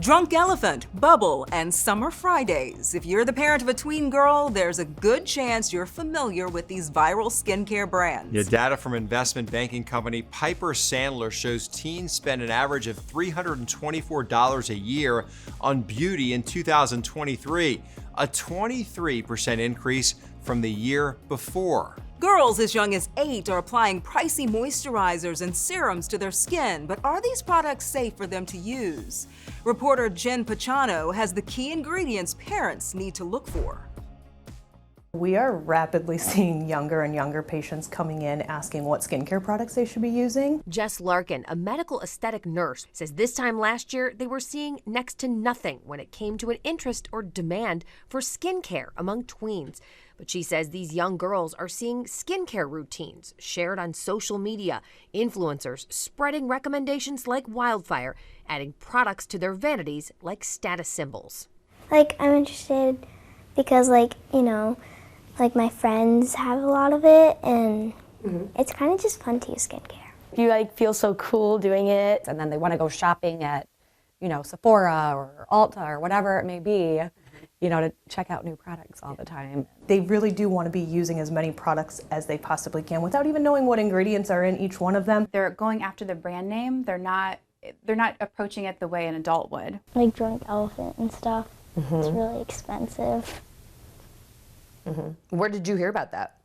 Drunk Elephant, Bubble, and Summer Fridays. If you're the parent of a tween girl, there's a good chance you're familiar with these viral skincare brands. Yeah, data from investment banking company Piper Sandler shows teens spend an average of $324 a year on beauty in 2023, a 23% increase from the year before. Girls as young as 8 are applying pricey moisturizers and serums to their skin, but are these products safe for them to use? Reporter Jen Pachano has the key ingredients parents need to look for. We are rapidly seeing younger and younger patients coming in asking what skincare products they should be using. Jess Larkin, a medical aesthetic nurse, says this time last year they were seeing next to nothing when it came to an interest or demand for skincare among tweens. But she says these young girls are seeing skincare routines shared on social media, influencers spreading recommendations like wildfire, adding products to their vanities like status symbols. I'm interested because, my friends have a lot of it, and it's kind of just fun to use skincare. You feel so cool doing it, and then they want to go shopping at, Sephora or Ulta or whatever it may be, to check out new products all the time. They really do want to be using as many products as they possibly can without even knowing what ingredients are in each one of them. They're going after the brand name. They're not approaching it the way an adult would. Like Drunk Elephant and stuff. It's really expensive. Where did you hear about that?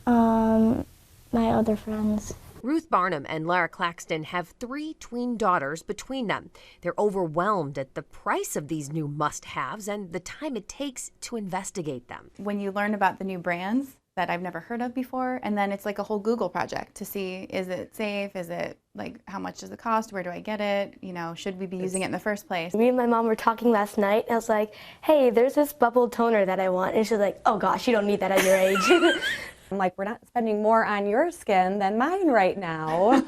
My other friends. Ruth Barnum and Lara Claxton have 3 tween daughters between them. They're overwhelmed at the price of these new must-haves and the time it takes to investigate them. When you learn about the new brands that I've never heard of before, and then it's like a whole Google project to see, is it safe? Is it how much does it cost? Where do I get it? Should we be using it in the first place? Me and my mom were talking last night, and I was like, hey, there's this bubble toner that I want. And she's like, oh gosh, you don't need that at your age. I'm like, we're not spending more on your skin than mine right now.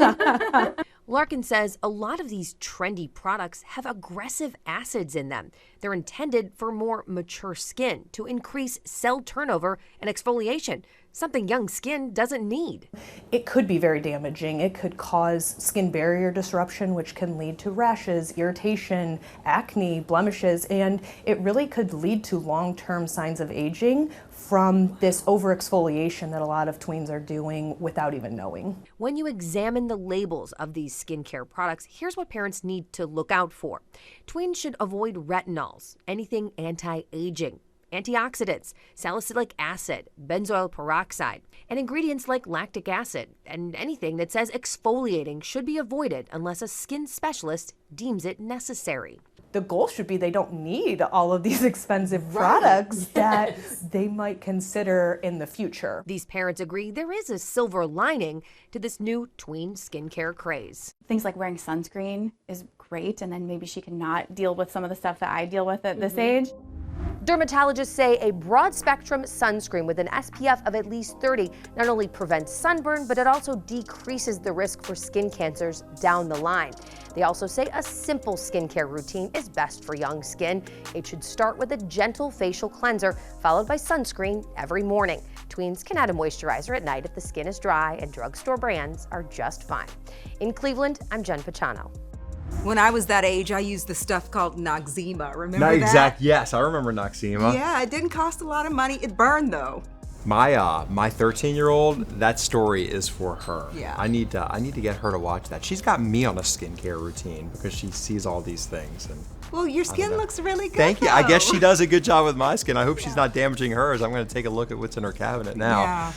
Larkin says a lot of these trendy products have aggressive acids in them. They're intended for more mature skin to increase cell turnover and exfoliation, something young skin doesn't need. It could be very damaging. It could cause skin barrier disruption, which can lead to rashes, irritation, acne, blemishes, and it really could lead to long-term signs of aging from this overexfoliation that a lot of tweens are doing without even knowing. When you examine the labels of these skincare products, here's what parents need to look out for. Tweens should avoid retinols, anything anti-aging, antioxidants, salicylic acid, benzoyl peroxide, and ingredients like lactic acid, and anything that says exfoliating should be avoided unless a skin specialist deems it necessary. The goal should be they don't need all of these expensive products that they might consider in the future. These parents agree there is a silver lining to this new tween skincare craze. Things like wearing sunscreen is great, and then maybe she can not deal with some of the stuff that I deal with at this age. Dermatologists say a broad-spectrum sunscreen with an SPF of at least 30 not only prevents sunburn, but it also decreases the risk for skin cancers down the line. They also say a simple skincare routine is best for young skin. It should start with a gentle facial cleanser, followed by sunscreen every morning. Tweens can add a moisturizer at night if the skin is dry, and drugstore brands are just fine. In Cleveland, I'm Jen Pachano. When I was that age, I used the stuff called Noxzema. Remember that? Yes, I remember Noxzema. Yeah, it didn't cost a lot of money. It burned though. My 13-year-old, that story is for her. Yeah. I need to get her to watch that. She's got me on a skincare routine because she sees all these things. And well, your skin looks really good. Thank you. I guess though. she does a good job with my skin. I hope she's not damaging hers. I'm going to take a look at what's in her cabinet now. Yeah.